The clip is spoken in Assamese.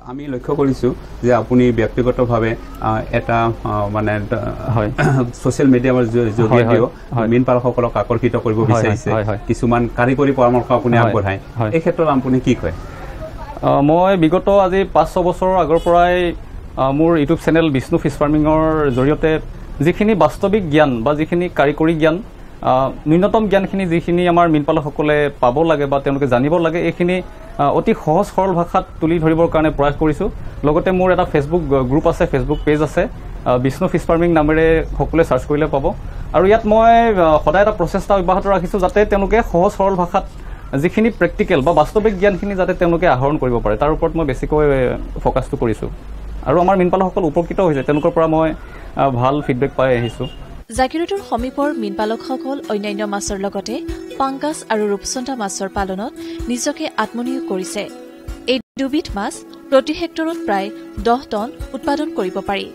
আমি লক্ষ্য কৰিছোঁ যে আপুনি ব্যক্তিগতভাৱে এটা মানে ছ'চিয়েল মিডিয়াৰ জৰিয়তেও মীন পালকসকলক আকৰ্ষিত কৰিব বিচাৰিছে কিছুমান কাৰিকৰী পৰামৰ্শ আপুনি আগবঢ়ায় এই ক্ষেত্ৰত আপুনি কি কয় মই বিগত আজি 5-6 বছৰৰ আগৰ পৰাই মোৰ ইউটিউব চেনেল বিষ্ণু ফিছ ফাৰ্মিঙৰ জৰিয়তে যিখিনি বাস্তৱিক জ্ঞান বা যিখিনি কাৰিকৰী জ্ঞান ন্যূনতম জ্ঞানখিনি যিখিনি আমাৰ মীন পালকসকলে পাব লাগে বা তেওঁলোকে জানিব লাগে এইখিনি অতি সহজ সৰল ভাষাত তুলি ধৰিবৰ কাৰণে প্ৰয়াস কৰিছোঁ লগতে মোৰ এটা ফেচবুক গ্ৰুপ আছে ফেচবুক পেজ আছে বিষ্ণু ফিছ ফাৰ্মিং নামেৰে সকলোৱে চাৰ্চ কৰিলে পাব আৰু ইয়াত মই সদায় এটা প্ৰচেষ্টা অব্যাহত ৰাখিছোঁ যাতে তেওঁলোকে সহজ সৰল ভাষাত যিখিনি প্ৰেক্টিকেল বা বাস্তৱিক জ্ঞানখিনি যাতে তেওঁলোকে আহৰণ কৰিব পাৰে তাৰ ওপৰত মই বেছিকৈ ফ'কাছটো কৰিছোঁ আৰু আমাৰ মীন পালকসকল উপকৃত হৈছে তেওঁলোকৰ পৰা মই ভাল ফিডবেক পাই আহিছোঁ জাগিৰোডৰ সমীপৰ মীন পালকসকল অন্যান্য মাছৰ লগতে পাংগাছ আৰু ৰূপচন্দা মাছৰ পালনত নিজকে আত্মনিয়োগ কৰিছে এই দুবিধ মাছ প্ৰতি হেক্টৰত প্ৰায় 10 টন উৎপাদন কৰিব পাৰি